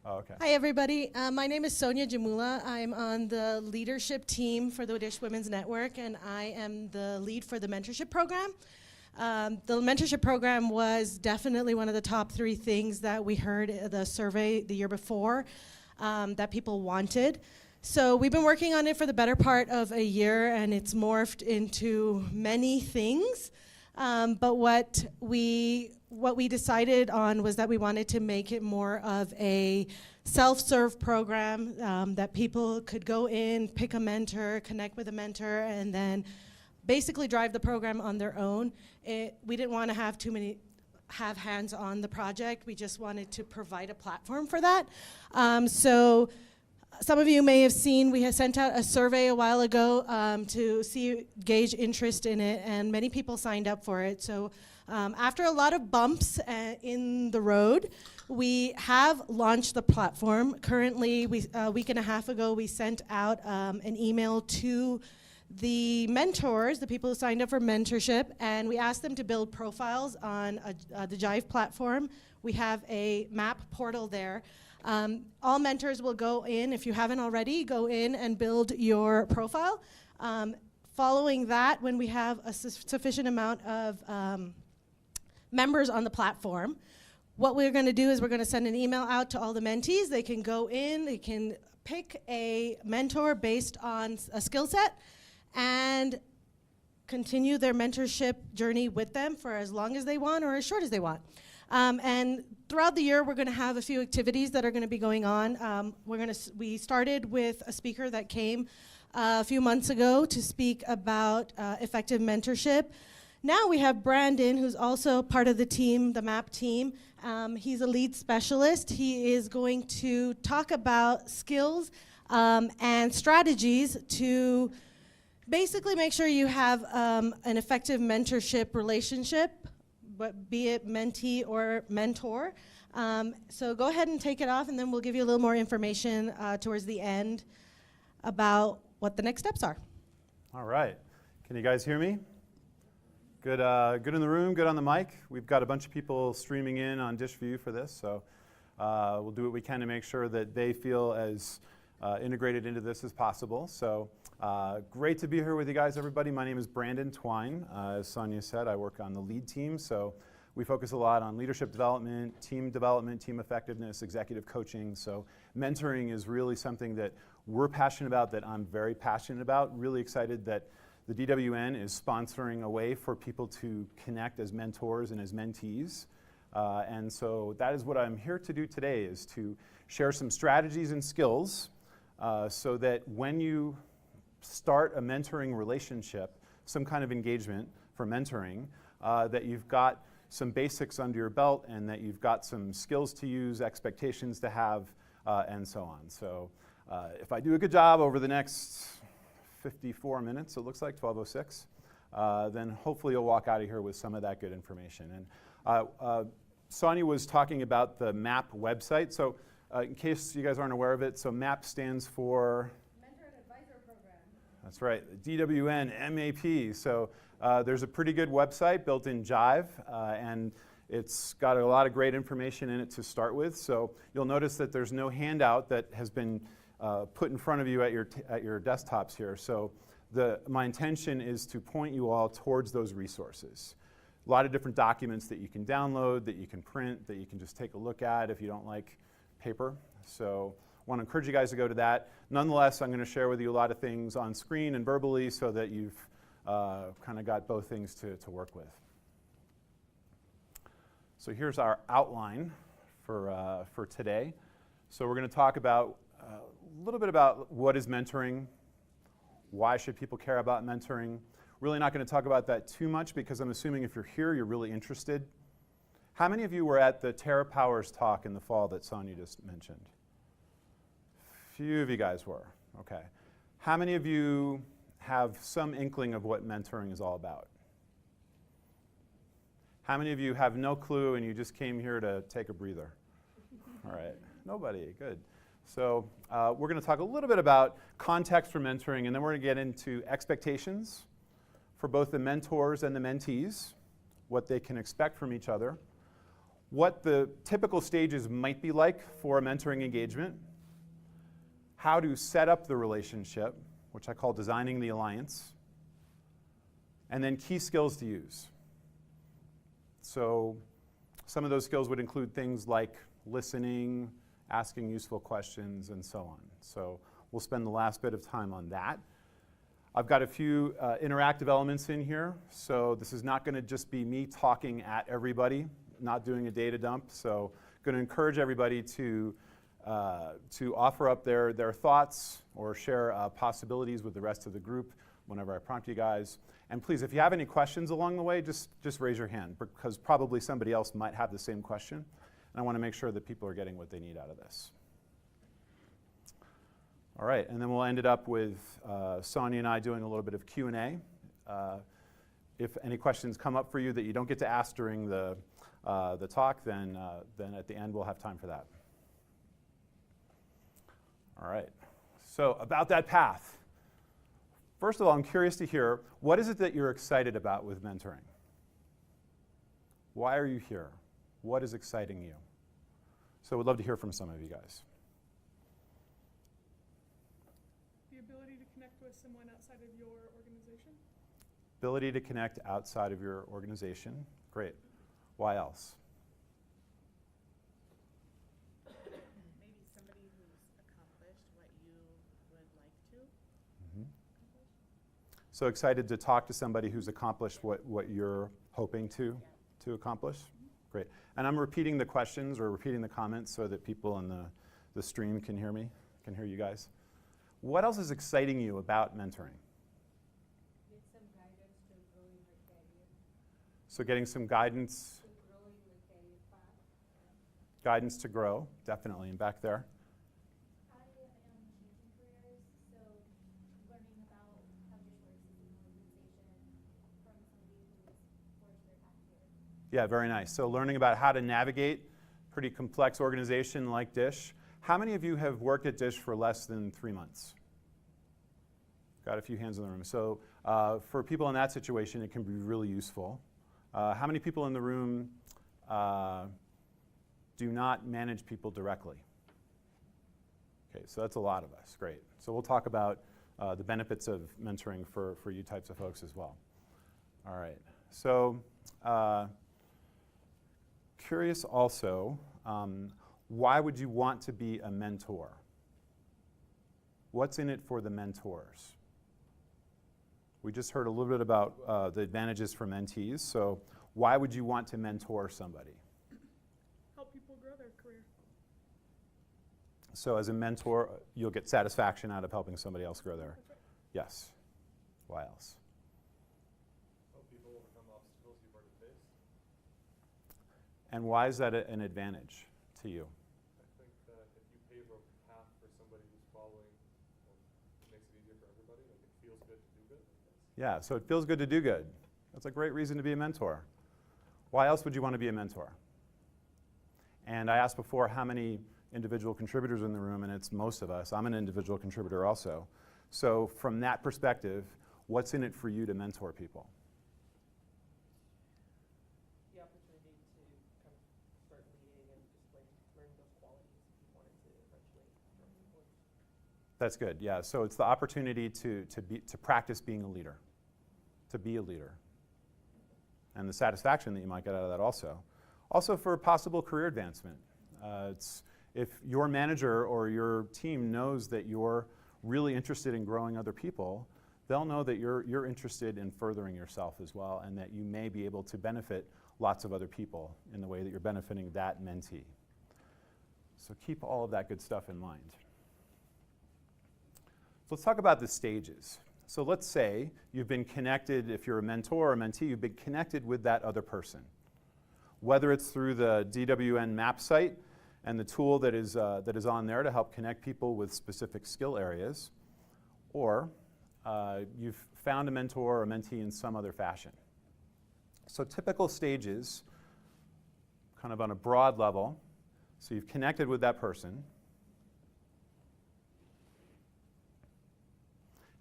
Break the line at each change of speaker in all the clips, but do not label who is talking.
Oh, okay.
Hi, everybody. My name is Sonia Jamula. I'm on the leadership team for the Widish Women's Network, and I am the lead for the mentorship program. The mentorship program was definitely one of the top 3 things that we heard in the survey the year before that people wanted. So we've been working on it for the better part of a year, and it's morphed into many things. But what we decided on was that we wanted to make it more of a self-serve program that people could go in, pick a mentor, connect with a mentor, and then basically drive the program on their own. We didn't want to have hands on the project. We just wanted to provide a platform for that. So some of you may have seen we had sent out a survey a while ago to gauge interest in it, and many people signed up for it. So after a lot of bumps in the road, we have launched the platform. Currently, a week and a half ago, we sent out an email to the mentors, the people who signed up for mentorship, and we asked them to build profiles on the Jive platform. We have a map portal there. All mentors will go in, if you haven't already, go in and build your profile. Following that, when we have a sufficient amount of members on the platform, what we're going to do is we're going to send an email out to all the mentees. They can go in, they can pick a mentor based on a skill set and continue their mentorship journey with them for as long as they want or as short as they want. And throughout the year, we're going to have a few activities that are going to be going on. We started with a speaker that came a few months ago to speak about effective mentorship. Now we have Brandon, who's also part of the team, the MAP team. He's a lead specialist. He is going to talk about skills and strategies to basically make sure you have an effective mentorship relationship, but be it mentee or mentor. So go ahead and take it off, and then we'll give you a little more information towards the end about what the next steps are.
All right. Can you guys hear me? Good, good in the room, good on the mic. We've got a bunch of people streaming in on Dish View for this, so we'll do what we can to make sure that they feel as integrated into this as possible. So great to be here with you guys, everybody. My name is Brandon Twine. As Sonia said, I work on the lead team, so we focus a lot on leadership development, team effectiveness, executive coaching. So mentoring is really something that we're passionate about, that I'm very passionate about. Really excited that the DWN is sponsoring a way for people to connect as mentors and as mentees. And so that is what I'm here to do today, is to share some strategies and skills so that when you start a mentoring relationship, some kind of engagement for mentoring, that you've got some basics under your belt and that you've got some skills to use, expectations to have, and so on. So if I do a good job over the next 54 minutes, it looks like 12:06, then hopefully you'll walk out of here with some of that good information. And Sonia was talking about the MAP website. So in case you guys aren't aware of it, so MAP stands for
Mentor and Advisor Program.
That's right, DWN, MAP. So there's a pretty good website built in Jive, and it's got a lot of great information in it to start with. So you'll notice that there's no handout that has been put in front of you at your desktops here. So my intention is to point you all towards those resources. A lot of different documents that you can download, that you can print, that you can just take a look at if you don't like paper. So I want to encourage you guys to go to that. Nonetheless, I'm going to share with you a lot of things on screen and verbally so that you've kind of got both things to work with. So here's our outline for today. So we're going to talk about a little bit about what is mentoring, why should people care about mentoring. Really not going to talk about that too much because I'm assuming if you're here, you're really interested. How many of you were at the Terra Powers talk in the fall that Sonia just mentioned? Few of you guys were, okay. How many of you have some inkling of what mentoring is all about? How many of you have no clue and you just came here to take a breather? All right, nobody, good. So we're going to talk a little bit about context for mentoring, and then we're going to get into expectations for both the mentors and the mentees, what they can expect from each other, what the typical stages might be like for a mentoring engagement, how to set up the relationship, which I call designing the alliance, and then key skills to use. So some of those skills would include things like listening, asking useful questions, and so on. So we'll spend the last bit of time on that. I've got a few interactive elements in here. So this is not going to just be me talking at everybody, not doing a data dump. So going to encourage everybody to offer up their thoughts or share possibilities with the rest of the group whenever I prompt you guys. And please, if you have any questions along the way, just raise your hand, because probably somebody else might have the same question. And I want to make sure that people are getting what they need out of this. All right, and then we'll end it up with Sonia and I doing a little bit of Q&A. If any questions come up for you that you don't get to ask during the talk, then at the end we'll have time for that. All right, so about that path. First of all, I'm curious to hear, what is it that you're excited about with mentoring? Why are you here? What is exciting you? So we'd love to hear from some of you guys.
The ability to connect with someone outside of your organization.
Ability to connect outside of your organization. Great. Why else?
Maybe somebody who's accomplished what you would like to
Mm-hmm.
accomplish.
So excited to talk to somebody who's accomplished what you're hoping to accomplish? Great. And I'm repeating the questions or repeating the comments so that people in the stream can hear me, can hear you guys. What else is exciting you about mentoring?
Get some guidance to grow in your career.
So getting some guidance.
To grow in your career path.
Guidance to grow, definitely, and back there.
I am changing careers, so learning about how this works as an organization from somebody who's worked their path here.
Yeah, very nice. So learning about how to navigate a pretty complex organization like DISH. How many of you have worked at DISH for less than 3 months? Got a few hands in the room. So for people in that situation, it can be really useful. How many people in the room do not manage people directly? Okay, so that's a lot of us. Great. So we'll talk about the benefits of mentoring for you types of folks as well. All right. So curious also, why would you want to be a mentor? What's in it for the mentors? We just heard a little bit about the advantages for mentees. So why would you want to mentor somebody?
Help people grow their career.
So as a mentor, you'll get satisfaction out of helping somebody else grow their.
That's right.
Yes. Why else?
Help people overcome obstacles you've already faced.
And why is that an advantage to you?
I think that if you pave a path for somebody who's following, it makes it easier for everybody. Like, it feels good to do good.
Yeah, so it feels good to do good. That's a great reason to be a mentor. Why else would you want to be a mentor? And I asked before how many individual contributors in the room, and it's most of us. I'm an individual contributor also. So from that perspective, what's in it for you to mentor people?
The opportunity to kind of start leading and just like learn those qualities if you wanted to eventually join the board.
That's good, yeah. So it's the opportunity to practice being a leader, to be a leader. And the satisfaction that you might get out of that also. Also for possible career advancement. If your manager or your team knows that you're really interested in growing other people, they'll know that you're interested in furthering yourself as well, and that you may be able to benefit lots of other people in the way that you're benefiting that mentee. So keep all of that good stuff in mind. So let's talk about the stages. So let's say you've been connected, if you're a mentor or a mentee, you've been connected with that other person. Whether it's through the DWN map site and the tool that is on there to help connect people with specific skill areas, or you've found a mentor or a mentee in some other fashion. So typical stages, kind of on a broad level, so you've connected with that person.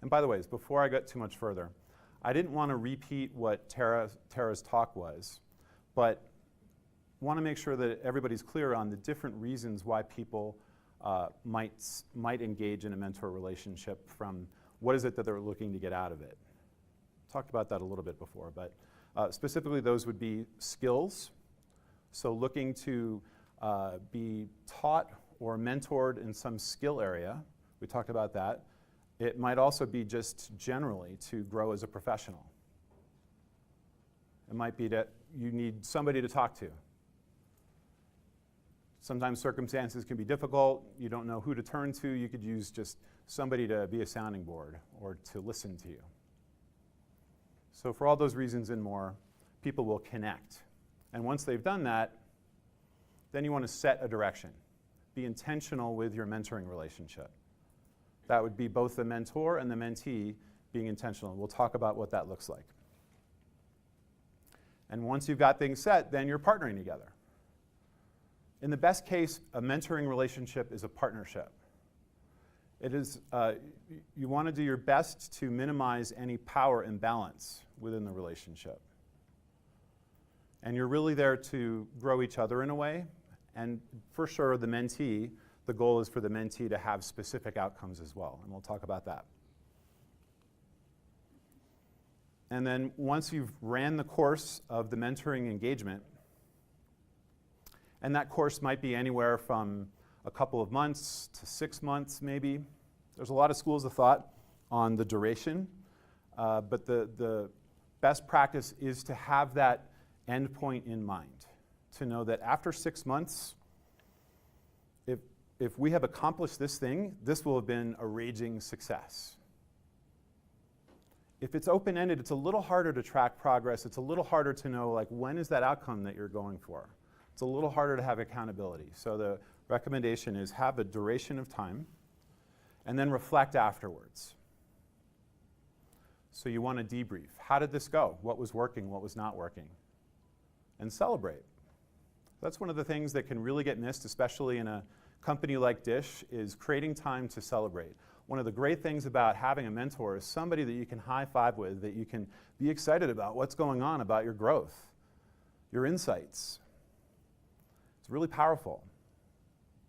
And by the way, before I get too much further, I didn't want to repeat what Tara's talk was, but want to make sure that everybody's clear on the different reasons why people might engage in a mentor relationship, from what is it that they're looking to get out of it. Talked about that a little bit before, but specifically those would be skills. So looking to be taught or mentored in some skill area. We talked about that. It might also be just generally to grow as a professional. It might be that you need somebody to talk to. Sometimes circumstances can be difficult. You don't know who to turn to. You could use just somebody to be a sounding board or to listen to you. So for all those reasons and more, people will connect. And once they've done that, then you want to set a direction. Be intentional with your mentoring relationship. That would be both the mentor and the mentee being intentional. We'll talk about what that looks like. And once you've got things set, then you're partnering together. In the best case, a mentoring relationship is a partnership. It is, you want to do your best to minimize any power imbalance within the relationship. And you're really there to grow each other in a way. And for sure, the mentee, the goal is for the mentee to have specific outcomes as well. And we'll talk about that. And then once you've ran the course of the mentoring engagement, and that course might be anywhere from a couple of months to 6 months maybe. There's a lot of schools of thought on the duration, but the best practice is to have that end point in mind, to know that after 6 months, if we have accomplished this thing, this will have been a raging success. If it's open-ended, it's a little harder to track progress. It's a little harder to know, like, when is that outcome that you're going for? It's a little harder to have accountability. So the recommendation is have a duration of time and then reflect afterwards. So you want to debrief. How did this go? What was working? What was not working? And celebrate. That's one of the things that can really get missed, especially in a company like Dish, is creating time to celebrate. One of the great things about having a mentor is somebody that you can high five with, that you can be excited about what's going on, about your growth, your insights. It's really powerful.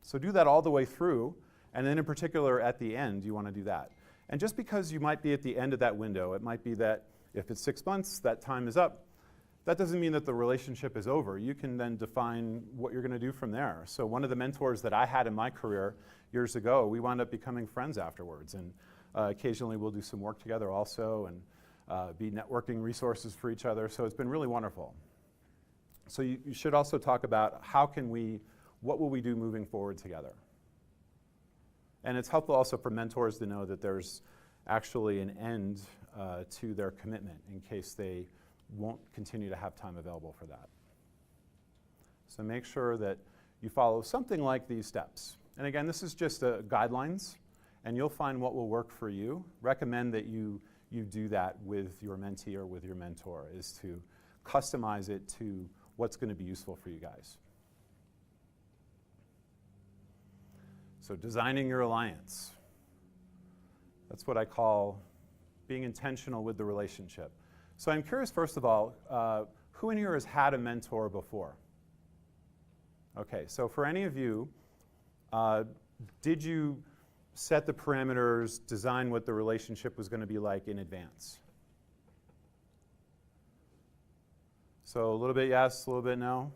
So do that all the way through, and then in particular at the end, you want to do that. And just because you might be at the end of that window, it might be that if it's 6 months, that time is up, that doesn't mean that the relationship is over. You can then define what you're going to do from there. So one of the mentors that I had in my career years ago, we wound up becoming friends afterwards. And occasionally we'll do some work together also and be networking resources for each other. So it's been really wonderful. So you should also talk about what will we do moving forward together? And it's helpful also for mentors to know that there's actually an end to their commitment in case they won't continue to have time available for that. So make sure that you follow something like these steps. And again, this is just guidelines, and you'll find what will work for you. Recommend that you do that with your mentee or with your mentor, is to customize it to what's going to be useful for you guys. So designing your alliance. That's what I call being intentional with the relationship. So I'm curious, first of all, who in here has had a mentor before? Okay, so for any of you, did you set the parameters, design what the relationship was going to be like in advance? So a little bit yes, a little bit no.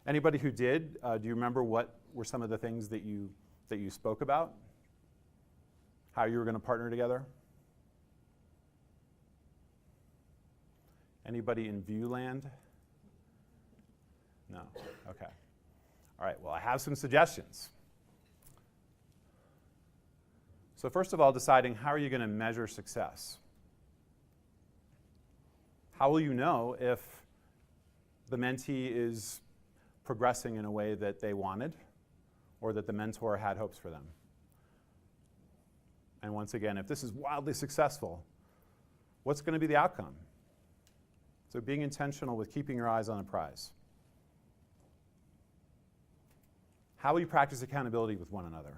Anybody who did, do you remember what were some of the things that you spoke about? How you were going to partner together? Anybody in Viewland? No? Okay. All right, well, I have some suggestions. So first of all, deciding how are you going to measure success? How will you know if the mentee is progressing in a way that they wanted or that the mentor had hopes for them? And once again, if this is wildly successful, what's going to be the outcome? So being intentional with keeping your eyes on the prize. How will you practice accountability with one another?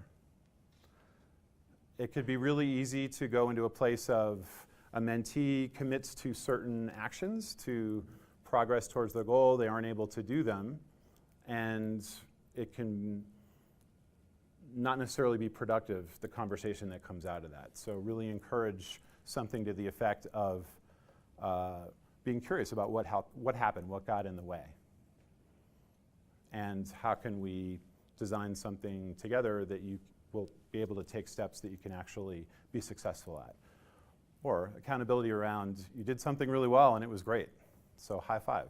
It could be really easy to go into a place of a mentee commits to certain actions to progress towards their goal. They aren't able to do them. and it can not necessarily be productive, the conversation that comes out of that. So really encourage something to the effect of being curious about what happened, what got in the way, and how can we design something together that you will be able to take steps that you can actually be successful at. Or accountability around, you did something really well and it was great, so high five.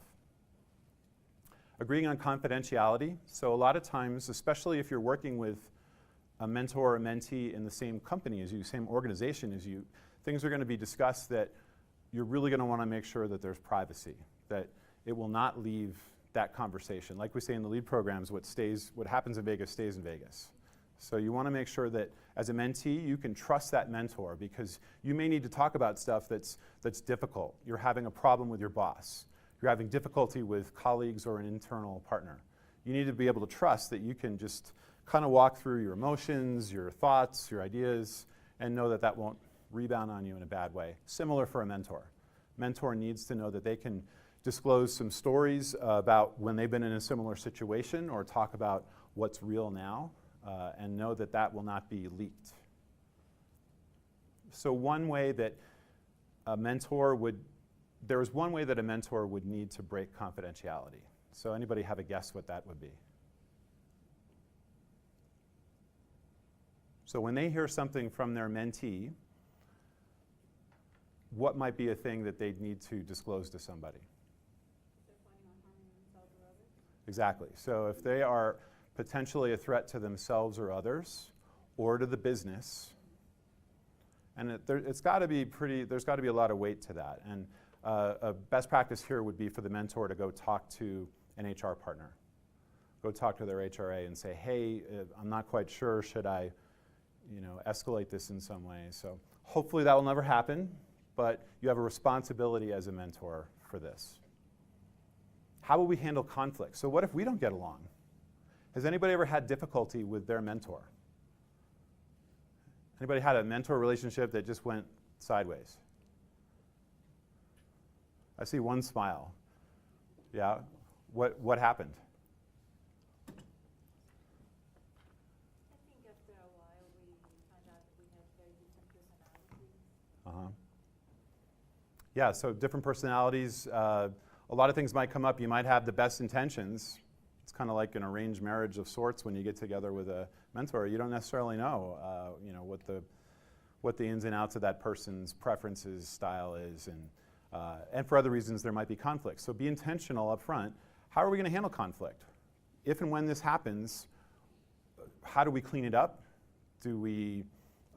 Agreeing on confidentiality. So a lot of times, especially if you're working with a mentor or mentee in the same company as you, same organization as you, things are going to be discussed that you're really going to want to make sure that there's privacy, that it will not leave that conversation. Like we say in the lead programs, what happens in Vegas stays in Vegas. So you want to make sure that as a mentee, you can trust that mentor, because you may need to talk about stuff that's difficult. You're having a problem with your boss. You're having difficulty with colleagues or an internal partner. You need to be able to trust that you can just kind of walk through your emotions, your thoughts, your ideas, and know that that won't rebound on you in a bad way. Similar for a mentor. Mentor needs to know that they can disclose some stories about when they've been in a similar situation, or talk about what's real now, and know that that will not be leaked. So one way that a mentor would, there's one way that a mentor would need to break confidentiality. So anybody have a guess what that would be? So when they hear something from their mentee, what might be a thing that they'd need to disclose to somebody? Exactly. So if they are potentially a threat to themselves or others, or to the business, and there's got to be a lot of weight to that. And a best practice here would be for the mentor to go talk to an HR partner. Go talk to their HRA and say, hey, I'm not quite sure, should I escalate this in some way? So hopefully that will never happen, but you have a responsibility as a mentor for this. How will we handle conflict? So what if we don't get along? Has anybody ever had difficulty with their mentor? Anybody had a mentor relationship that just went sideways? I see one smile. Yeah, what happened?
I think after a while we found out that we had very different personalities.
Yeah, so different personalities. A lot of things might come up. You might have the best intentions. It's kind of like an arranged marriage of sorts when you get together with a mentor. You don't necessarily know, what the ins and outs of that person's preferences, style is, and for other reasons there might be conflict. So be intentional up front. How are we going to handle conflict? If and when this happens, how do we clean it up? Do we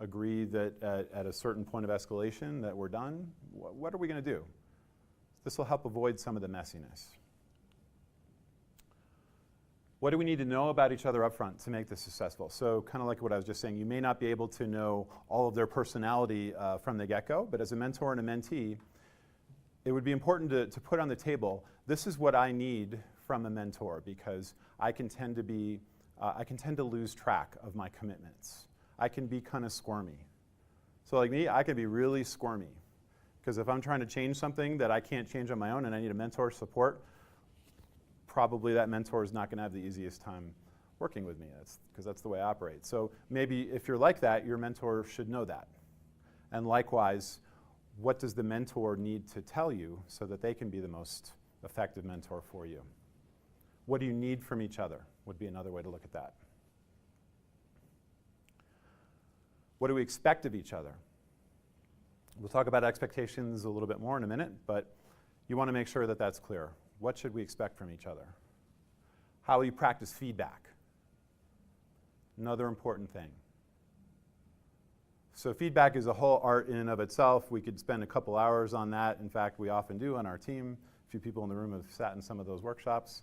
agree that at a certain point of escalation that we're done? What are we going to do? This will help avoid some of the messiness. What do we need to know about each other up front to make this successful? So kind of like what I was just saying, you may not be able to know all of their personality from the get-go, but as a mentor and a mentee, it would be important to put on the table, this is what I need from a mentor, because I can tend to lose track of my commitments. I can be kind of squirmy. So like me, I can be really squirmy, because if I'm trying to change something that I can't change on my own and I need a mentor support, probably that mentor is not going to have the easiest time working with me, because that's the way I operate. So maybe if you're like that, your mentor should know that. And likewise, what does the mentor need to tell you so that they can be the most effective mentor for you? What do you need from each other would be another way to look at that. What do we expect of each other? We'll talk about expectations a little bit more in a minute, but you want to make sure that that's clear. What should we expect from each other? How will you practice feedback? Another important thing. So feedback is a whole art in and of itself. We could spend a couple hours on that. In fact, we often do on our team. A few people in the room have sat in some of those workshops.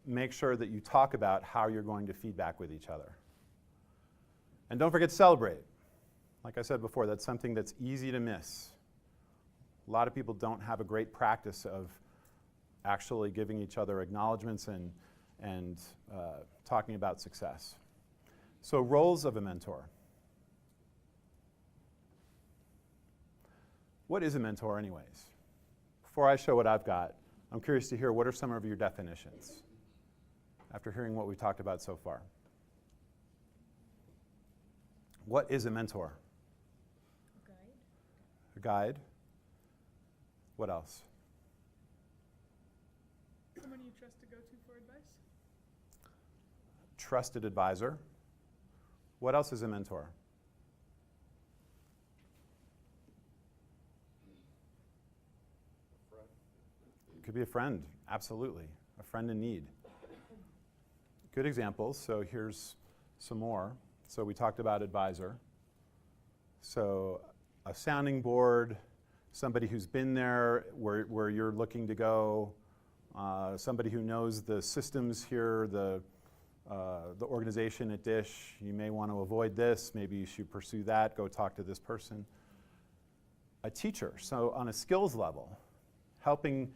Make sure that you talk about how you're going to feedback with each other. And don't forget to celebrate. Like I said before, that's something that's easy to miss. A lot of people don't have a great practice of actually giving each other acknowledgments and talking about success. So roles of a mentor. What is a mentor anyways? Before I show what I've got, I'm curious to hear what are some of your definitions. after hearing what we've talked about so far? What is a mentor? A guide. What else?
Someone you trust to go to for advice?
Trusted advisor. What else is a mentor?
A friend.
It could be a friend, absolutely. A friend in need. Good examples. So here's some more. So we talked about advisor. So a sounding board, somebody who's been there where you're looking to go, somebody who knows the systems here, the organization at Dish. You may want to avoid this. Maybe you should pursue that. Go talk to this person. A teacher. So on a skills level, helping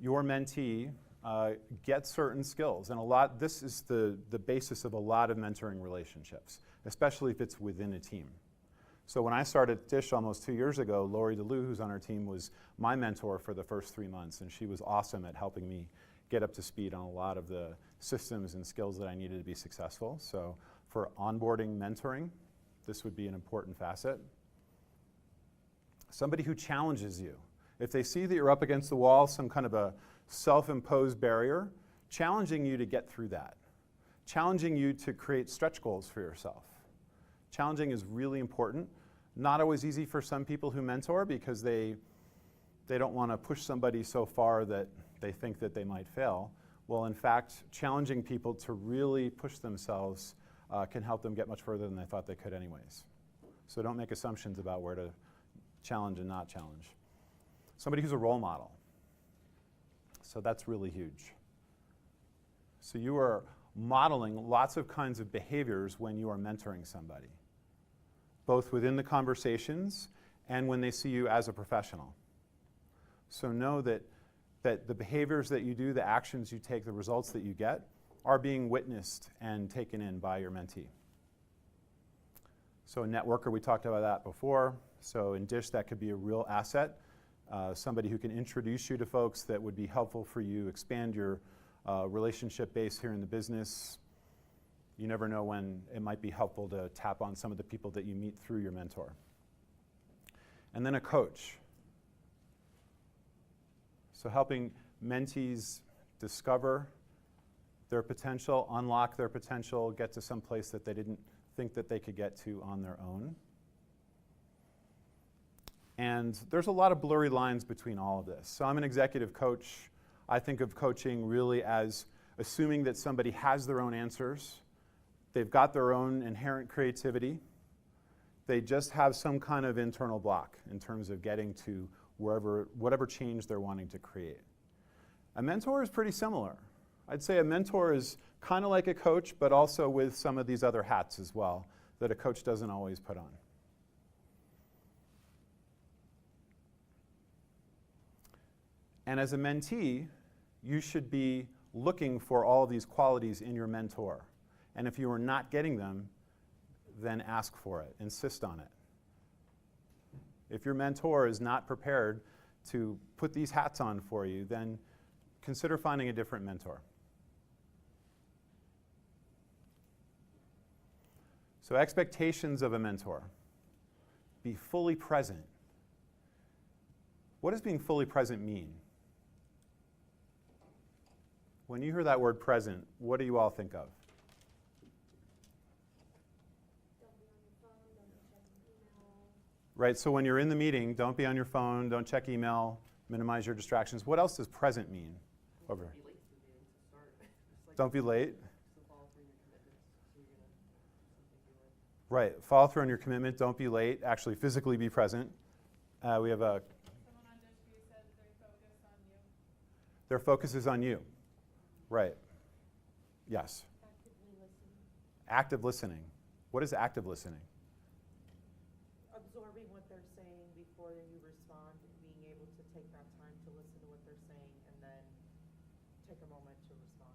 your mentee get certain skills. And this is the basis of a lot of mentoring relationships, especially if it's within a team. So when I started Dish almost 2 years ago, Lori DeLue, who's on our team, was my mentor for the first 3 months, and she was awesome at helping me get up to speed on a lot of the systems and skills that I needed to be successful. So for onboarding mentoring, this would be an important facet. Somebody who challenges you. If they see that you're up against the wall, some kind of a self-imposed barrier, challenging you to get through that. Challenging you to create stretch goals for yourself. Challenging is really important. Not always easy for some people who mentor because they don't want to push somebody so far that they think that they might fail. Well, in fact, challenging people to really push themselves can help them get much further than they thought they could anyways. So don't make assumptions about where to challenge and not challenge. Somebody who's a role model. So that's really huge. So you are modeling lots of kinds of behaviors when you are mentoring somebody, both within the conversations and when they see you as a professional. So know that the behaviors that you do, the actions you take, the results that you get are being witnessed and taken in by your mentee. So a networker, we talked about that before. So in Dish, that could be a real asset. Somebody who can introduce you to folks that would be helpful for you, expand your relationship base here in the business. You never know when it might be helpful to tap on some of the people that you meet through your mentor. And then a coach. So helping mentees discover their potential, unlock their potential, get to some place that they didn't think that they could get to on their own. And there's a lot of blurry lines between all of this. So I'm an executive coach. I think of coaching really as assuming that somebody has their own answers. They've got their own inherent creativity. They just have some kind of internal block in terms of getting to whatever change they're wanting to create. A mentor is pretty similar. I'd say a mentor is kind of like a coach, but also with some of these other hats as well that a coach doesn't always put on. And as a mentee, you should be looking for all of these qualities in your mentor. And if you are not getting them, then ask for it, insist on it. If your mentor is not prepared to put these hats on for you, then consider finding a different mentor. So expectations of a mentor. Be fully present. What does being fully present mean? When you hear that word present, what do you all think of?
Don't be on your phone, don't be checking email.
Right, so when you're in the meeting, don't be on your phone, don't check email, minimize your distractions. What else does present mean? Over.
Be late to the meeting to start. Just like
Don't be late.
to follow through your commitments, so you're gonna something you like.
Right, follow through on your commitment, don't be late, actually physically be present. We have a,
Someone on Dish View said their focus on you.
their focus is on you. Right, yes.
Actively listening.
Active listening. What is active listening?
Absorbing what they're saying before you respond, and being able to take that time to listen to what they're saying and then take a moment to respond.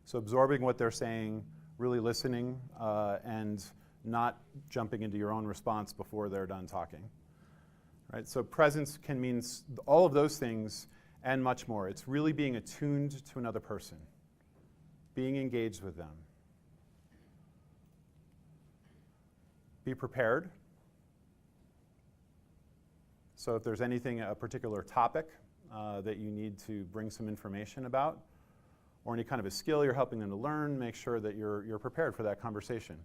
So absorbing what they're saying, really listening, and not jumping into your own response before they're done talking. Right? So presence can mean all of those things and much more. It's really being attuned to another person. being engaged with them. Be prepared. So if there's anything, a particular topic that you need to bring some information about, or any kind of a skill you're helping them to learn, make sure that you're prepared for that conversation.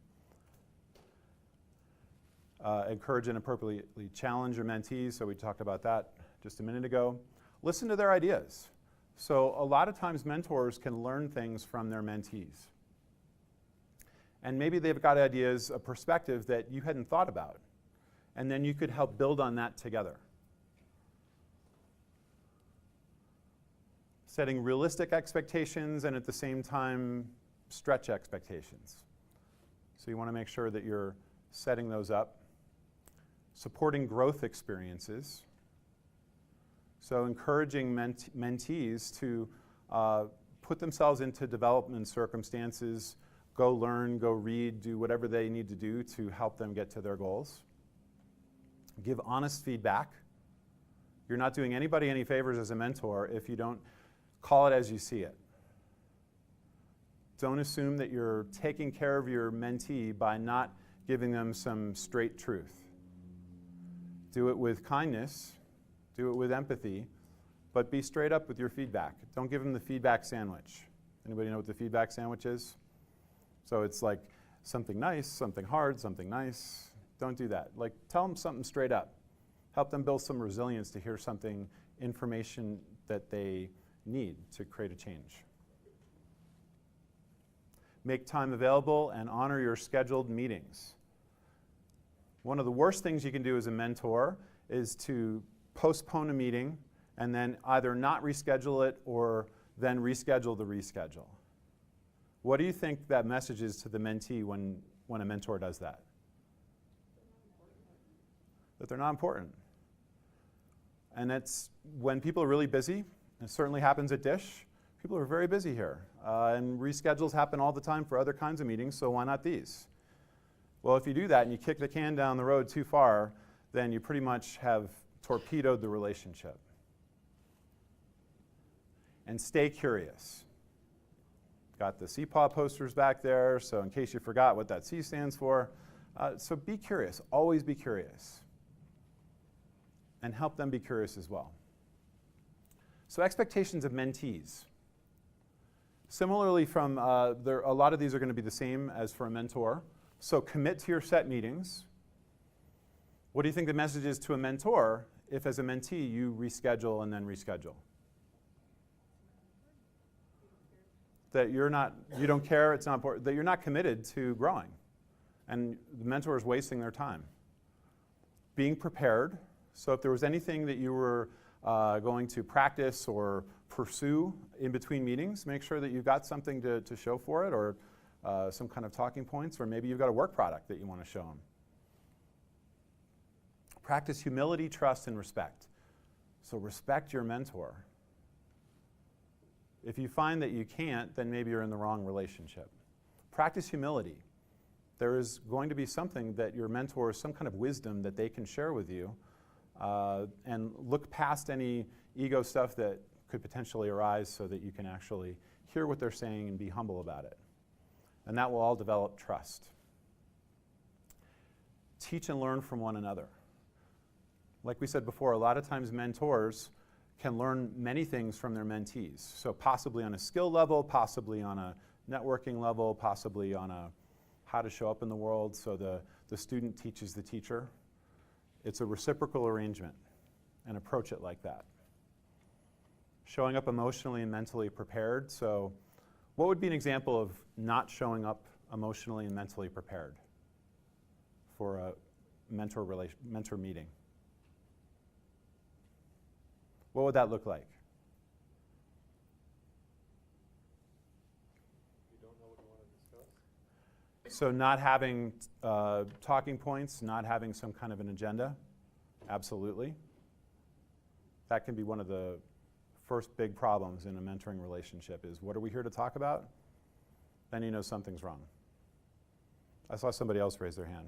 Encourage and appropriately challenge your mentees, so we talked about that just a minute ago. Listen to their ideas. So a lot of times mentors can learn things from their mentees. And maybe they've got ideas, a perspective that you hadn't thought about. And then you could help build on that together. Setting realistic expectations and at the same time stretch expectations. So you want to make sure that you're setting those up. Supporting growth experiences. So encouraging mentees to put themselves into development circumstances, go learn, go read, do whatever they need to do to help them get to their goals. Give honest feedback. You're not doing anybody any favors as a mentor if you don't call it as you see it. Don't assume that you're taking care of your mentee by not giving them some straight truth. Do it with kindness, do it with empathy, but be straight up with your feedback. Don't give them the feedback sandwich. Anybody know what the feedback sandwich is? So it's like something nice, something hard, something nice. Don't do that. Like, tell them something straight up. Help them build some resilience to hear something, information that they need to create a change. Make time available and honor your scheduled meetings. One of the worst things you can do as a mentor is to postpone a meeting and then either not reschedule it or then reschedule the reschedule. What do you think that message is to the mentee when a mentor does that? That they're not important. And it's when people are really busy, it certainly happens at DISH, people are very busy here. And reschedules happen all the time for other kinds of meetings, so why not these? Well, if you do that and you kick the can down the road too far, then you pretty much have torpedoed the relationship. And stay curious. Got the CPAW posters back there, so in case you forgot what that C stands for. So be curious, always be curious. And help them be curious as well. So expectations of mentees. Similarly, from a lot of these are going to be the same as for a mentor. So commit to your set meetings. What do you think the message is to a mentor if as a mentee you reschedule and then reschedule? That you don't care, it's not important, that you're not committed to growing. And the mentor is wasting their time. Being prepared. So if there was anything that you were going to practice or pursue in between meetings, make sure that you've got something to show for it, or some kind of talking points, or maybe you've got a work product that you want to show them. Practice humility, trust, and respect. So respect your mentor. If you find that you can't, then maybe you're in the wrong relationship. Practice humility. There is going to be something that your mentor, some kind of wisdom that they can share with you, and look past any ego stuff that could potentially arise so that you can actually hear what they're saying and be humble about it. And that will all develop trust. Teach and learn from one another. Like we said before, a lot of times mentors can learn many things from their mentees. So possibly on a skill level, possibly on a networking level, possibly on a how to show up in the world. So the student teaches the teacher. It's a reciprocal arrangement, and approach it like that. Showing up emotionally and mentally prepared. So what would be an example of not showing up emotionally and mentally prepared for a mentor meeting? What would that look like?
You don't know what you want to discuss?
So not having talking points, not having some kind of an agenda, absolutely. That can be one of the first big problems in a mentoring relationship is, what are we here to talk about? Then you know something's wrong. I saw somebody else raise their hand.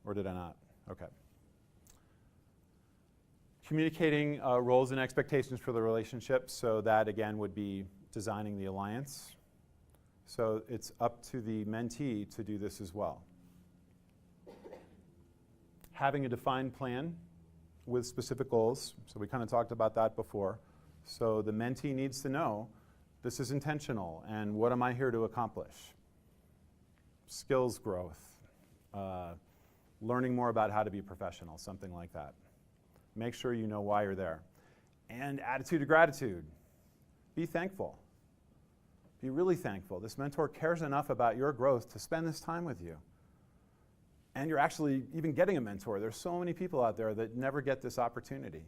Or did I not? Okay. Communicating roles and expectations for the relationship. So that, again, would be designing the alliance. So it's up to the mentee to do this as well. Having a defined plan with specific goals. So we kind of talked about that before. So the mentee needs to know this is intentional and what am I here to accomplish? Skills growth, learning more about how to be a professional, something like that. Make sure you know why you're there. And attitude of gratitude. Be thankful. Be really thankful. This mentor cares enough about your growth to spend this time with you. And you're actually even getting a mentor. There's so many people out there that never get this opportunity.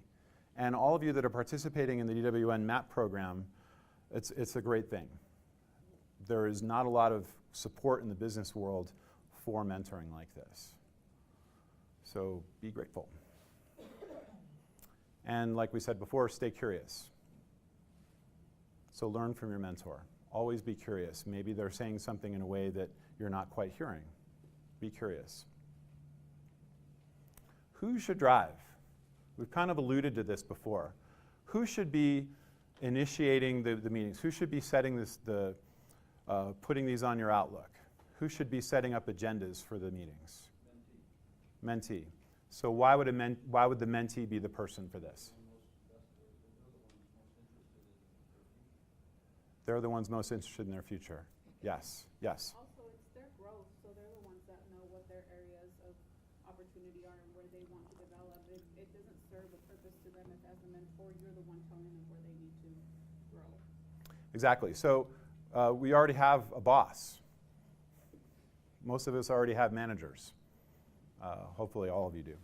And all of you that are participating in the DWN MAP program, it's a great thing. There is not a lot of support in the business world for mentoring like this. So be grateful. And like we said before, stay curious. So learn from your mentor. Always be curious. Maybe they're saying something in a way that you're not quite hearing. Be curious. Who should drive? We've kind of alluded to this before. Who should be initiating the meetings? Who should be setting putting these on your Outlook? Who should be setting up agendas for the meetings? Mentee. So why would the mentee be the person for this? They're the ones most interested in their future. Yes, yes.
Also, it's their growth, so they're the ones that know what their areas of opportunity are and where they want to develop. It doesn't serve a purpose to them if, as a mentor, you're the one telling them where they need to grow.
Exactly. So we already have a boss. Most of us already have managers. Hopefully all of you do.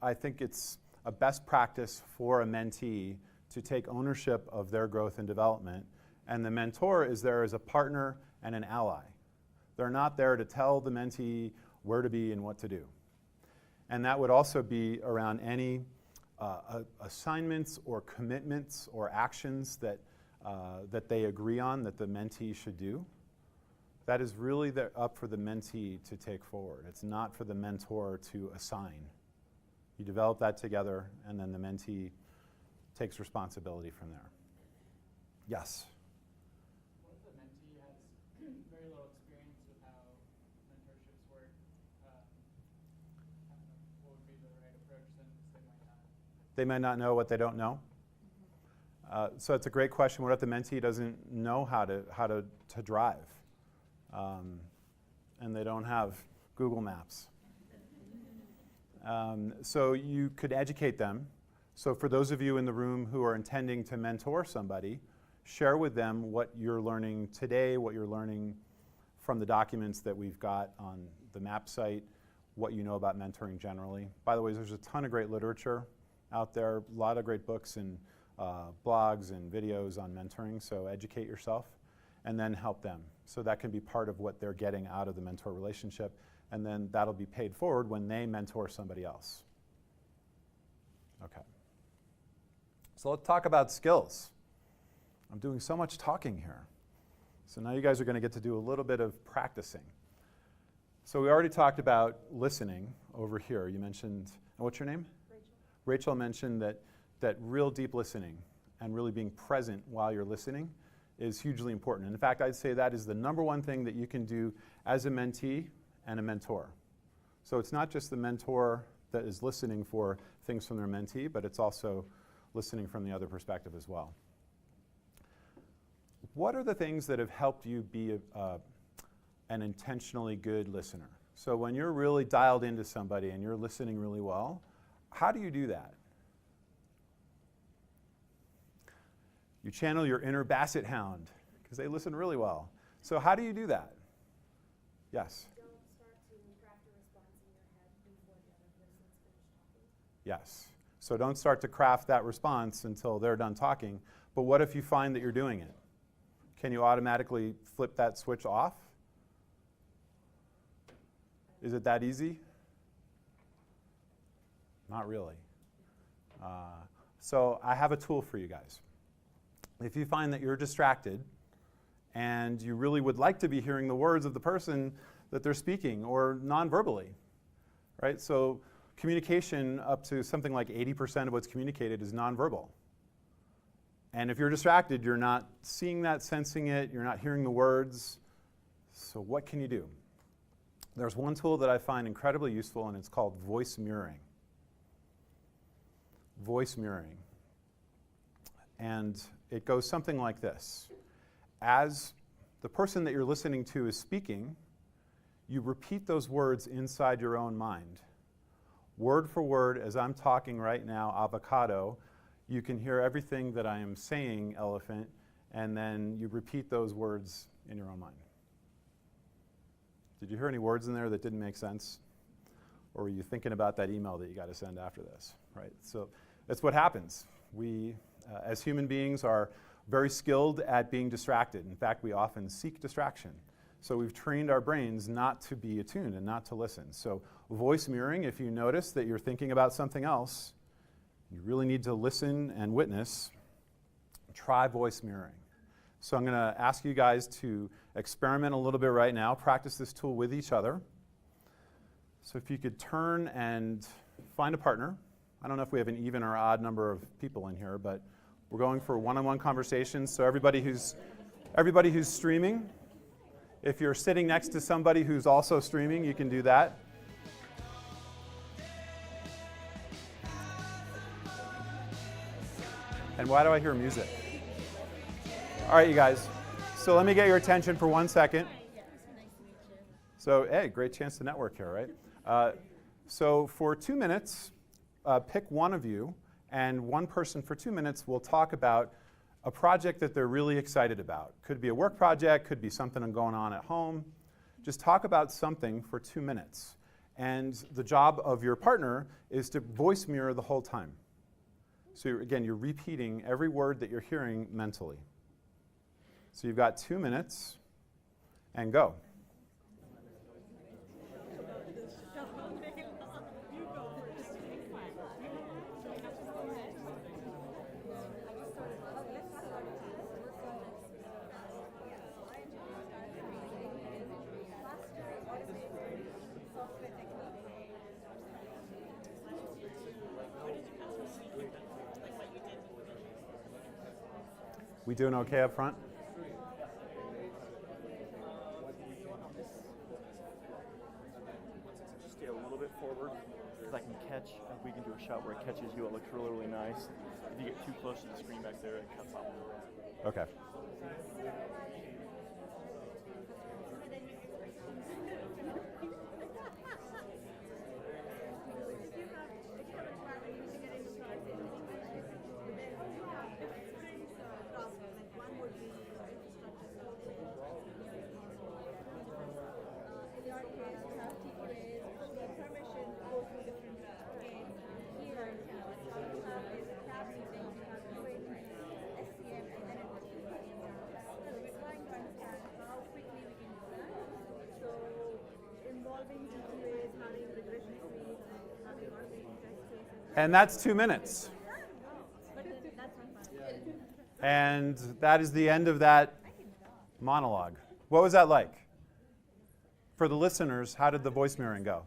I think it's a best practice for a mentee to take ownership of their growth and development, and the mentor is there as a partner and an ally. They're not there to tell the mentee where to be and what to do. And that would also be around any assignments or commitments or actions that they agree on that the mentee should do. That is really up for the mentee to take forward. It's not for the mentor to assign. You develop that together, and then the mentee takes responsibility from there. Yes?
What if the mentee has very little experience with how mentorships work? I don't know, what would be the right approach then, because
they might not know what they don't know? So it's a great question. What if the mentee doesn't know how to drive? And they don't have Google Maps. So you could educate them. So for those of you in the room who are intending to mentor somebody, share with them what you're learning today, what you're learning from the documents that we've got on the MAP site, what you know about mentoring generally. By the way, there's a ton of great literature out there, a lot of great books and blogs and videos on mentoring, so educate yourself and then help them. So that can be part of what they're getting out of the mentor relationship, and then that'll be paid forward when they mentor somebody else. Okay. So let's talk about skills. I'm doing so much talking here. So now you guys are going to get to do a little bit of practicing. So we already talked about listening over here. You mentioned, what's your name?
Rachel.
Rachel mentioned that real deep listening and really being present while you're listening is hugely important. And in fact, I'd say that is the number one thing that you can do as a mentee and a mentor. So it's not just the mentor that is listening for things from their mentee, but it's also listening from the other perspective as well. What are the things that have helped you be an intentionally good listener? So when you're really dialed into somebody and you're listening really well, how do you do that? You channel your inner basset hound because they listen really well. So how do you do that? Yes?
Don't start to craft a response in your head before the other person's finished talking.
Yes. So don't start to craft that response until they're done talking. But what if you find that you're doing it? Can you automatically flip that switch off? Is it that easy? Not really. So I have a tool for you guys. If you find that you're distracted and you really would like to be hearing the words of the person that they're speaking, or non-verbally, right? So communication, up to something like 80% of what's communicated is nonverbal. And if you're distracted, you're not seeing that, sensing it, you're not hearing the words. So what can you do? There's one tool that I find incredibly useful, and it's called voice mirroring. Voice mirroring. And it goes something like this. As the person that you're listening to is speaking, you repeat those words inside your own mind. Word for word, as I'm talking right now, avocado, you can hear everything that I am saying, elephant, and then you repeat those words in your own mind. Did you hear any words in there that didn't make sense? Or were you thinking about that email that you got to send after this, right? So that's what happens. We, as human beings, are very skilled at being distracted. In fact, we often seek distraction. So we've trained our brains not to be attuned and not to listen. So voice mirroring, if you notice that you're thinking about something else, you really need to listen and witness, try voice mirroring. So I'm going to ask you guys to experiment a little bit right now, practice this tool with each other. So if you could turn and find a partner. I don't know if we have an even or odd number of people in here, but we're going for one-on-one conversations. So everybody who's streaming, if you're sitting next to somebody who's also streaming, you can do that. And why do I hear music? All right, you guys. So let me get your attention for 1 second. So, hey, great chance to network here, right? So for 2 minutes, pick one of you, and one person for 2 minutes will talk about a project that they're really excited about. Could be a work project, could be something going on at home. Just talk about something for 2 minutes. And the job of your partner is to voice mirror the whole time. So again, you're repeating every word that you're hearing mentally. So you've got 2 minutes, and go. We doing okay up front?
Just stay a little bit forward, because I can catch, we can do a shot where it catches you, it looks really, really nice. If you get too close to the screen back there, it cuts off.
Okay. And that's 2 minutes. And that is the end of that monologue. What was that like? For the listeners, how did the voice mirroring go?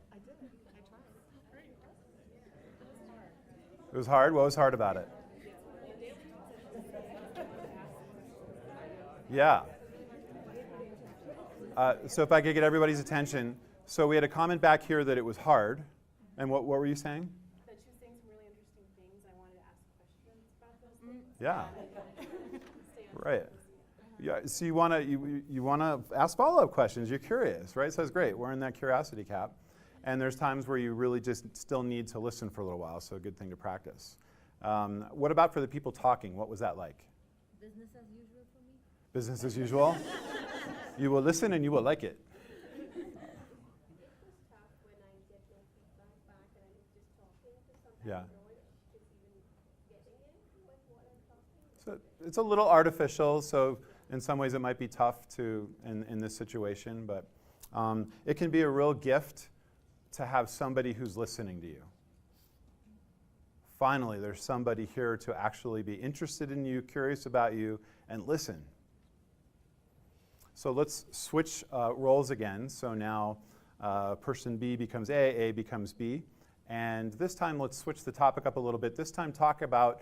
It was hard? What was hard about it? Yeah. So if I could get everybody's attention. So we had a comment back here that it was hard. And what were you saying?
That you saying some really interesting things. I wanted to ask questions about those things.
Yeah. Right. Yeah. So you wanna ask follow-up questions. You're curious, right? So that's great. We're in that curiosity cap, and there's times where you really just still need to listen for a little while. So a good thing to practice. What about for the people talking? What was that like?
Business as usual for me.
Business as usual. You will listen and you will like it. Yeah. So it's a little artificial, so in some ways it might be tough to in this situation, but it can be a real gift to have somebody who's listening to you. Finally, there's somebody here to actually be interested in you, curious about you, and listen. So let's switch roles again. So now person B becomes A becomes B. And this time, let's switch the topic up a little bit. This time, talk about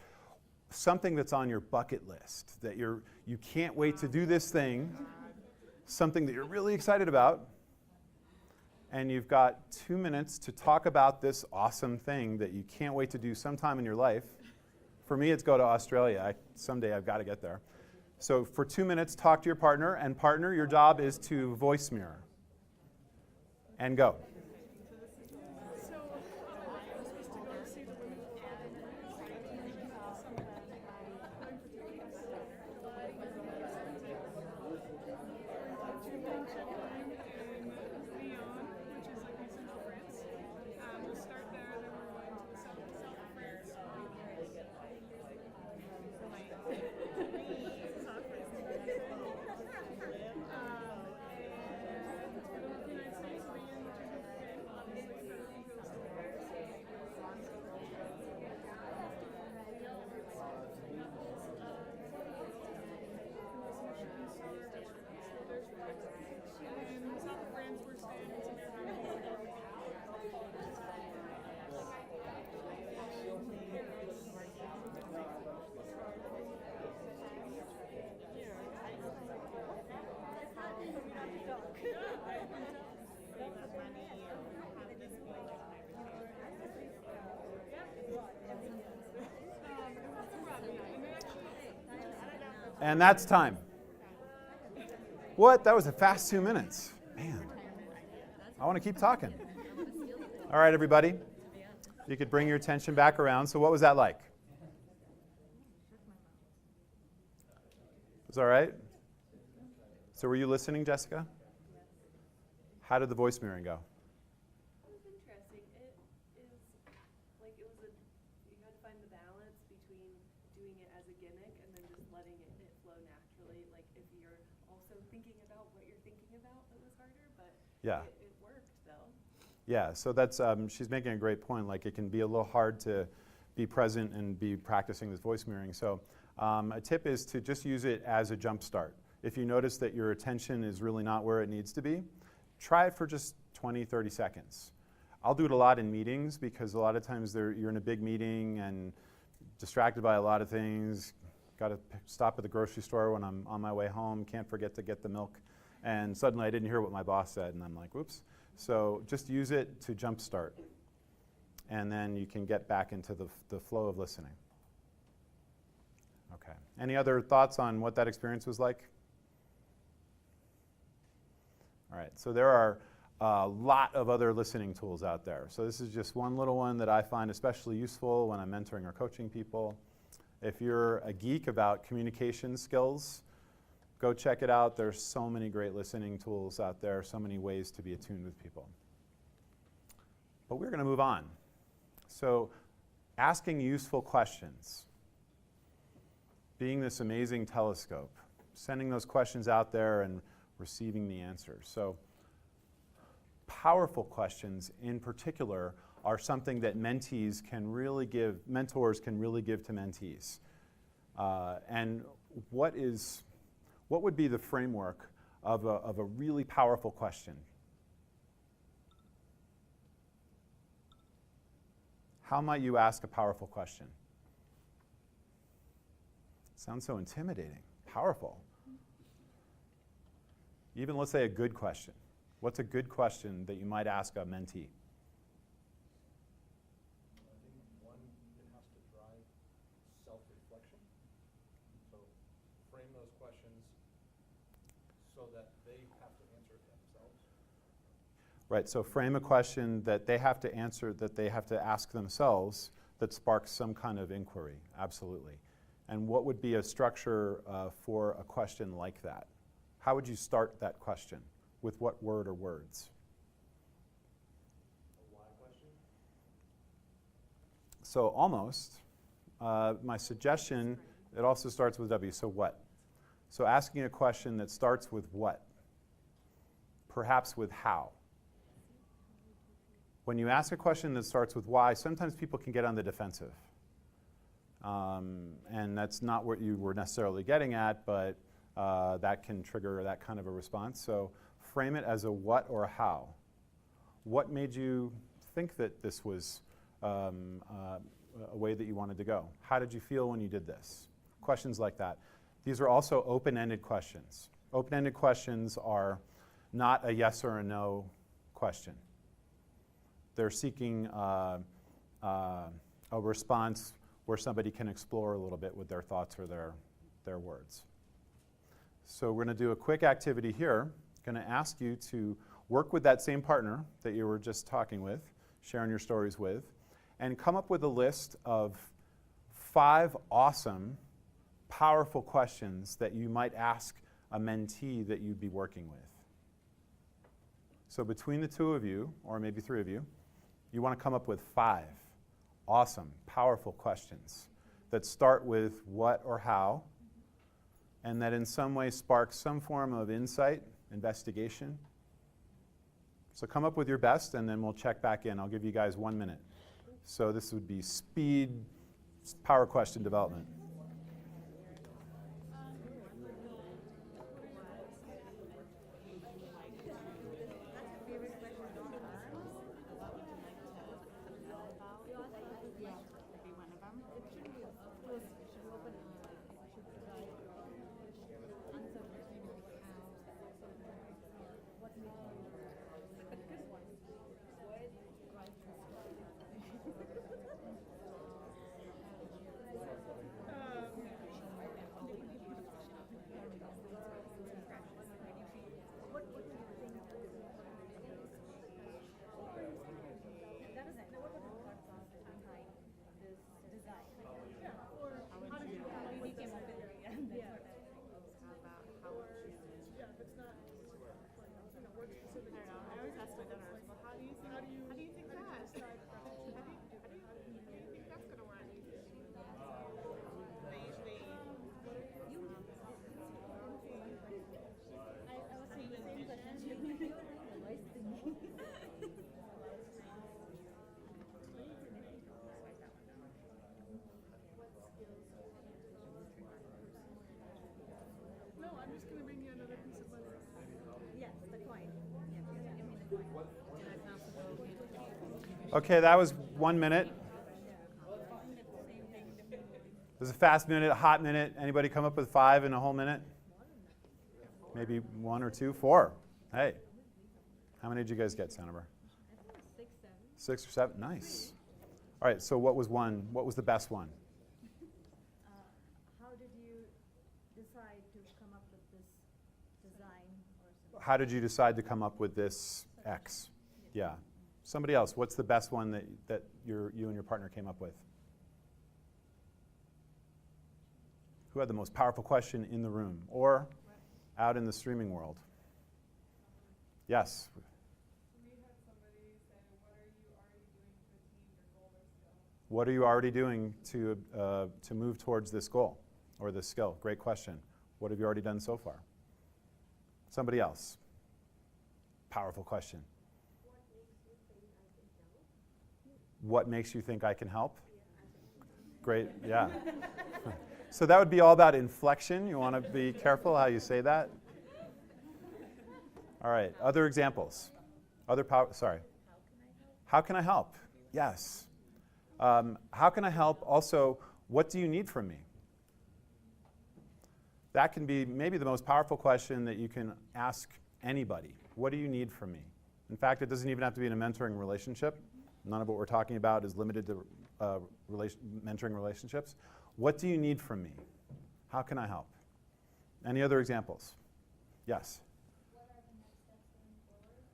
something that's on your bucket list, that you can't wait to do this thing, something that you're really excited about, and you've got 2 minutes to talk about this awesome thing that you can't wait to do sometime in your life. For me, it's go to Australia. Someday I've got to get there. So for 2 minutes, talk to your partner, and partner, your job is to voice mirror. And go.
So, I was supposed to go to see the women we'll start there, then we're going to the south of France.
And that's time. What? That was a fast 2 minutes. Man, I want to keep talking. All right, everybody. You could bring your attention back around. So what was that like? Was all right? So were you listening, Jessica? How did the voice mirroring go?
It was interesting. It is like you had to find the balance between doing it as a gimmick and then just letting it flow naturally. Like if you're also thinking about what you're thinking about, it was harder, but
Yeah.
it worked though.
Yeah, so that's she's making a great point. Like it can be a little hard to be present and be practicing this voice mirroring. So a tip is to just use it as a jump start. If you notice that your attention is really not where it needs to be, try it for just 20, 30 seconds. I'll do it a lot in meetings because a lot of times you're in a big meeting and distracted by a lot of things. Got to stop at the grocery store when I'm on my way home. Can't forget to get the milk. And suddenly I didn't hear what my boss said, and I'm like, whoops. So just use it to jumpstart. And then you can get back into the flow of listening. Okay. Any other thoughts on what that experience was like? All right. So there are a lot of other listening tools out there. So this is just one little one that I find especially useful when I'm mentoring or coaching people. If you're a geek about communication skills, go check it out. There's so many great listening tools out there, so many ways to be attuned with people. But we're going to move on. So asking useful questions, being this amazing telescope, sending those questions out there and receiving the answers. So powerful questions in particular are something that mentors can really give to mentees. And what would be the framework of a really powerful question? How might you ask a powerful question? Sounds so intimidating. Powerful. Even let's say a good question. What's a good question that you might ask a mentee?
I think one, it has to drive self-reflection. So frame those questions so that they have to answer it themselves.
Right, so frame a question that they have to answer, that they have to ask themselves, that sparks some kind of inquiry, absolutely. And what would be a structure for a question like that? How would you start that question? With what word or words?
A why question?
So almost, my suggestion, it also starts with W, so what? So asking a question that starts with what? Perhaps with how. When you ask a question that starts with why, sometimes people can get on the defensive. And that's not what you were necessarily getting at, but that can trigger that kind of a response. So frame it as a what or a how. What made you think that this was a way that you wanted to go. How did you feel when you did this? Questions like that. These are also open-ended questions. Open-ended questions are not a yes or a no question. They're seeking a response where somebody can explore a little bit with their thoughts or their words. So we're going to do a quick activity here. Going to ask you to work with that same partner that you were just talking with, sharing your stories with, and come up with a list of 5 awesome, powerful questions that you might ask a mentee that you'd be working with. So between the 2 of you, or maybe 3 of you, you want to come up with 5 awesome, powerful questions that start with what or how, and that in some way spark some form of insight, investigation. So come up with your best, and then we'll check back in. I'll give you guys 1 minute. So this would be speed power question development.
No, I'm just gonna bring you another piece of butter.
Yes, the coin.
Okay, that was 1 minute. It was a fast minute, a hot minute. Anybody come up with 5 in a whole minute? Maybe 1 or 2, 4. Hey, how many did you guys get, Sanibur?
6, 7.
6 or 7, nice. All right, so what was one? What was the best one?
How did you decide to come up with this design or something?
How did you decide to come up with this X? Yeah. Somebody else, what's the best one that you and your partner came up with? Who had the most powerful question in the room or out in the streaming world? Yes.
We had somebody say,
What are you already doing to move towards this goal or this skill? Great question. What have you already done so far? Somebody else. Powerful question. What makes you think I can help? Great, yeah. So that would be all about inflection. You want to be careful how you say that. All right, other examples. Sorry. How can I help? Yes. How can I help? Also, what do you need from me? That can be maybe the most powerful question that you can ask anybody. What do you need from me? In fact, it doesn't even have to be in a mentoring relationship. None of what we're talking about is limited to mentoring relationships. What do you need from me? How can I help? Any other examples? Yes?
What are the next steps going forward?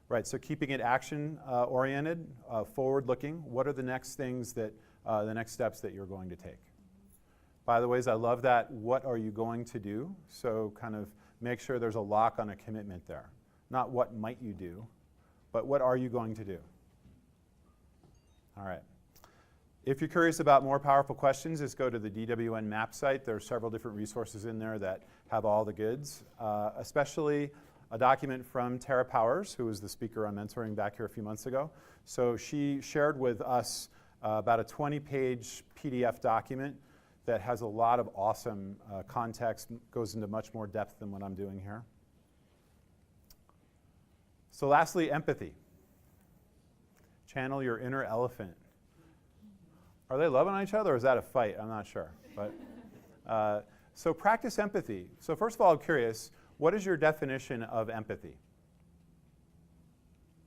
Right, so keeping it action-oriented, forward-looking. What are the next things that, the next steps that you're going to take? By the way, I love that, what are you going to do? So kind of make sure there's a lock on a commitment there. Not what might you do, but what are you going to do? All right. If you're curious about more powerful questions, just go to the DWN map site. There are several different resources in there that have all the goods, especially a document from Tara Powers, who was the speaker on mentoring back here a few months ago. So she shared with us about a 20-page PDF document that has a lot of awesome context, goes into much more depth than what I'm doing here. So lastly, empathy. Channel your inner elephant. Are they loving on each other, or is that a fight? I'm not sure. But so practice empathy. So first of all, I'm curious, what is your definition of empathy?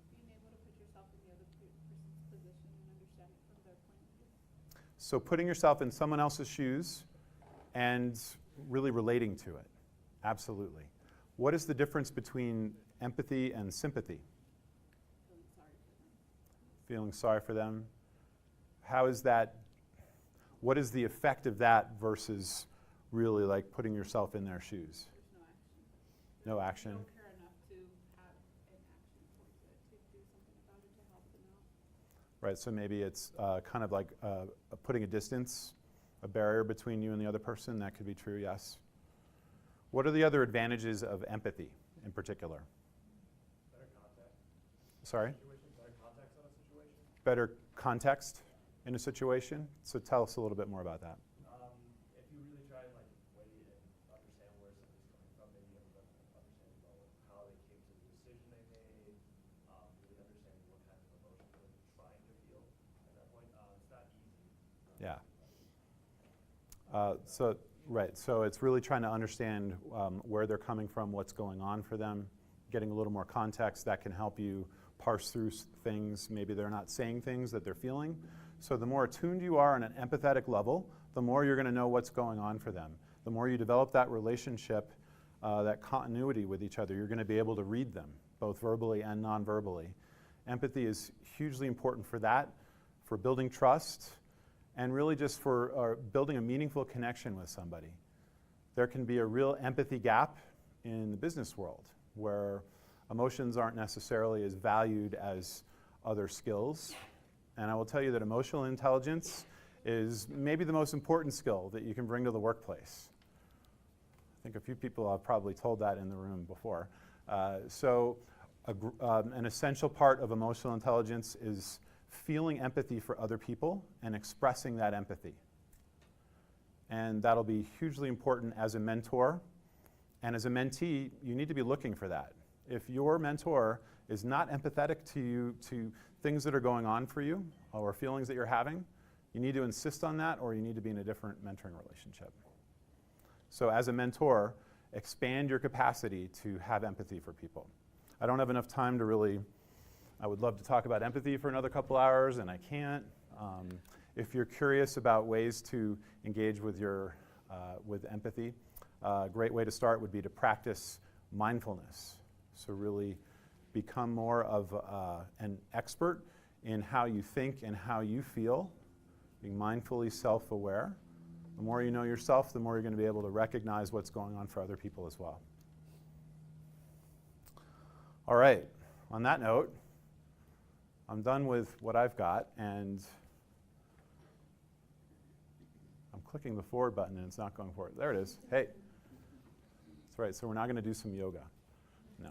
Being able to put yourself in the other person's position and understand it from their point of view.
So putting yourself in someone else's shoes and really relating to it. Absolutely. What is the difference between empathy and sympathy?
Feeling sorry for them.
Feeling sorry for them. How is that, what is the effect of that versus really like putting yourself in their shoes?
There's no action.
No action.
You don't care enough to have an action towards it, to do something about it, to help them out.
Right, so maybe it's kind of like putting a distance, a barrier between you and the other person. That could be true, yes. What are the other advantages of empathy in particular?
Better context.
Sorry?
Better context on a situation.
Better context in a situation. So tell us a little bit more about that.
If you really try and like weigh and understand where somebody's coming from, maybe you have a better understanding about how they came to the decision they made, really understanding what kind of emotions they're trying to feel at that point. It's not easy.
Yeah. So it's really trying to understand where they're coming from, what's going on for them, getting a little more context that can help you parse through things. Maybe they're not saying things that they're feeling. So the more attuned you are on an empathetic level, the more you're going to know what's going on for them. The more you develop that relationship, that continuity with each other, you're going to be able to read them, both verbally and non-verbally. Empathy is hugely important for that, for building trust, and really just for building a meaningful connection with somebody. There can be a real empathy gap in the business world where emotions aren't necessarily as valued as other skills. And I will tell you that emotional intelligence is maybe the most important skill that you can bring to the workplace. I think a few people have probably told that in the room before. An essential part of emotional intelligence is feeling empathy for other people and expressing that empathy. And that'll be hugely important as a mentor. And as a mentee, you need to be looking for that. If your mentor is not empathetic to you, to things that are going on for you or feelings that you're having, you need to insist on that, or you need to be in a different mentoring relationship. So as a mentor, expand your capacity to have empathy for people. I don't have enough time to really, I would love to talk about empathy for another couple hours, and I can't. If you're curious about ways to engage with with empathy, a great way to start would be to practice mindfulness. So really become more of an expert in how you think and how you feel, being mindfully self-aware. The more you know yourself, the more you're going to be able to recognize what's going on for other people as well. All right, on that note, I'm done with what I've got, and I'm clicking the forward button and it's not going forward. There it is. Hey. That's right, so we're now going to do some yoga. No.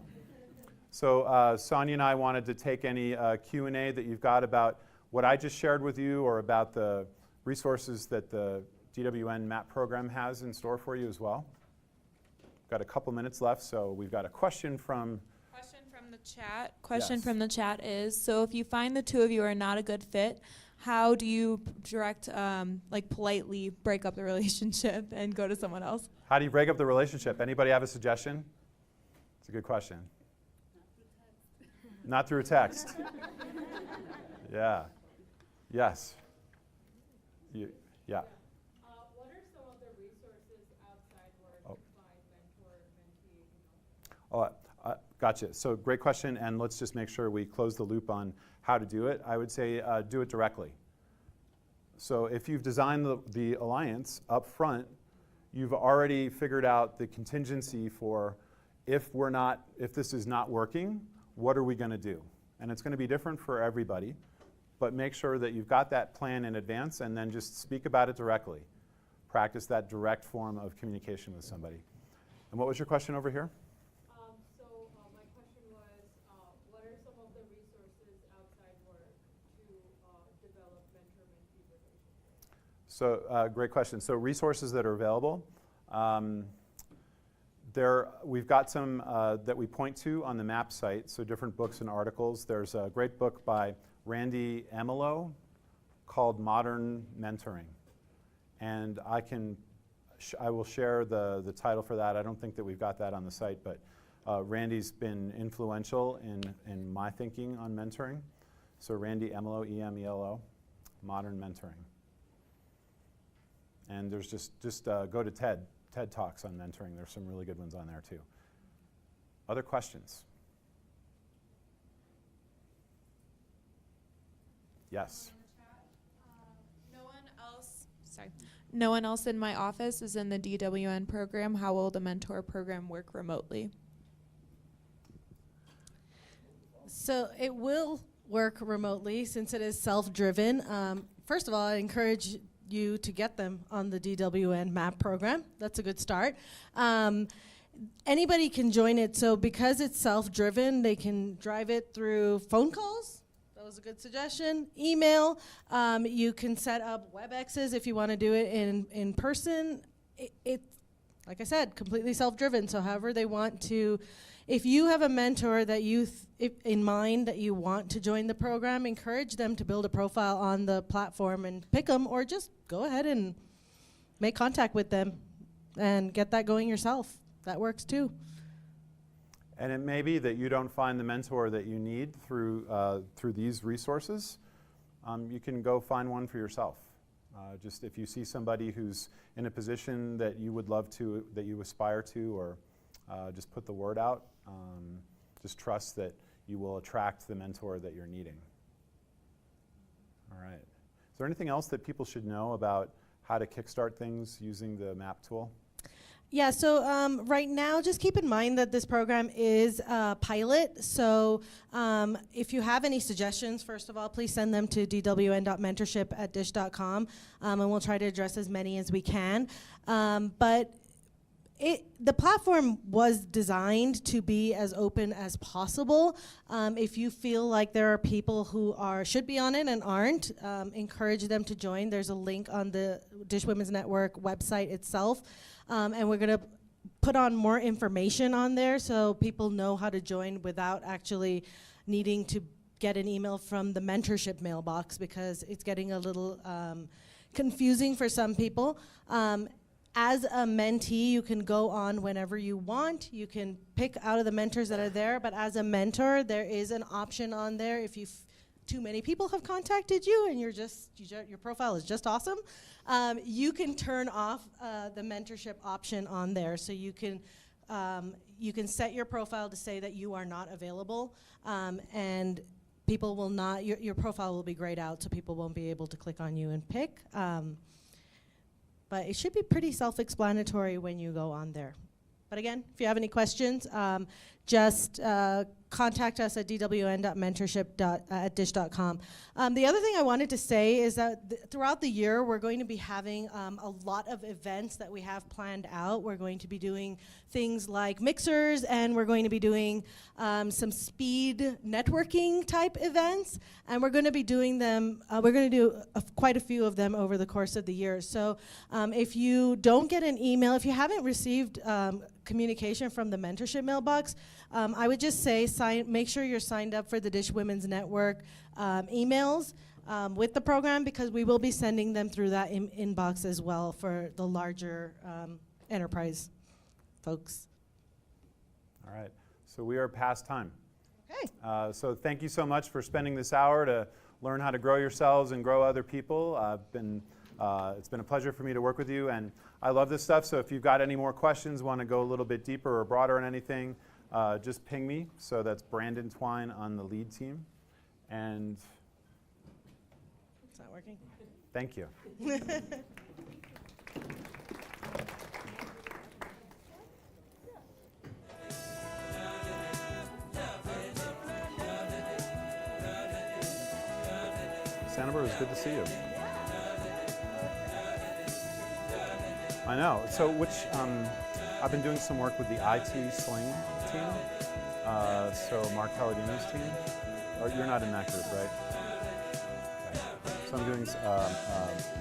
So Sonia and I wanted to take any Q&A that you've got about what I just shared with you, or about the resources that the DWN MAP program has in store for you as well. Got a couple minutes left, so we've got a question from
the chat. Question
Yes.
from the chat is, so if you find the two of you are not a good fit, how do you politely break up the relationship and go to someone else?
How do you break up the relationship? Anybody have a suggestion? It's a good question. Not through text. Yeah. Yes. Yeah.
What are some of the resources outside work to find mentor, mentee?
Gotcha. So great question, and let's just make sure we close the loop on how to do it. I would say do it directly. So if you've designed the alliance up front, you've already figured out the contingency for if this is not working, what are we going to do? And it's going to be different for everybody, but make sure that you've got that plan in advance, and then just speak about it directly. Practice that direct form of communication with somebody. And what was your question over here?
My question was, what are some of the resources outside work to develop mentor-mentee relationships?
So great question. So resources that are available. We've got some that we point to on the MAP site, so different books and articles. There's a great book by Randy Emilo called Modern Mentoring. And I will share the title for that. I don't think that we've got that on the site, but Randy's been influential in my thinking on mentoring. So Randy, Emelo, Modern Mentoring. And there's just go to TED Talks on mentoring. There's some really good ones on there too. Other questions? Yes.
No one else in my office is in the DWN program. How will the mentor program work remotely?
So it will work remotely since it is self-driven. First of all, I encourage you to get them on the DWN MAP program. That's a good start. Anybody can join it. So because it's self-driven, they can drive it through phone calls. That was a good suggestion. Email. You can set up WebExes if you want to do it in person. It's, like I said, completely self-driven. So however they want to. If you have a mentor that you in mind that you want to join the program, encourage them to build a profile on the platform and pick them, or just go ahead and make contact with them and get that going yourself. That works too.
And it may be that you don't find the mentor that you need through these resources. You can go find one for yourself. Just if you see somebody who's in a position that you would love to, that you aspire to, or just put the word out. Just trust that you will attract the mentor that you're needing. All right. Is there anything else that people should know about how to kickstart things using the MAP tool?
Yeah, so right now, just keep in mind that this program is a pilot. So if you have any suggestions, first of all, please send them to dwn.mentorship@dish.com, and we'll try to address as many as we can. But the platform was designed to be as open as possible. If you feel like there are people who should be on it and aren't, encourage them to join. There's a link on the Dish Women's Network website itself. And we're going to put on more information on there so people know how to join without actually needing to get an email from the mentorship mailbox, because it's getting a little confusing for some people. As a mentee, you can go on whenever you want. You can pick out of the mentors that are there, but as a mentor, there is an option on there. If too many people have contacted you and your profile is just awesome, you can turn off the mentorship option on there. So you can set your profile to say that you are not available, and people will not. Your profile will be grayed out, so people won't be able to click on you and pick. But it should be pretty self-explanatory when you go on there. But again, if you have any questions, just contact us at dwn.mentorship@dish.com. The other thing I wanted to say is that throughout the year, we're going to be having a lot of events that we have planned out. We're going to be doing things like mixers, and we're going to be doing some speed networking type events, and we're going to be doing them, we're going to do quite a few of them over the course of the year. So if you don't get an email, if you haven't received communication from the mentorship mailbox, I would just say make sure you're signed up for the Dish Women's Network emails with the program, because we will be sending them through that inbox as well for the larger enterprise folks.
All right, so we are past time.
Okay.
So thank you so much for spending this hour to learn how to grow yourselves and grow other people. It's been a pleasure for me to work with you, and I love this stuff. So if you've got any more questions, want to go a little bit deeper or broader on anything, just ping me. So that's Brandon Twine on the lead team. And
it's not working.
Thank you. Santa Barbara, it's good to see you. I know. So I've been doing some work with the IT Sling team. So Mark Palladino's team. Or you're not in that group, right? Okay. So I'm doing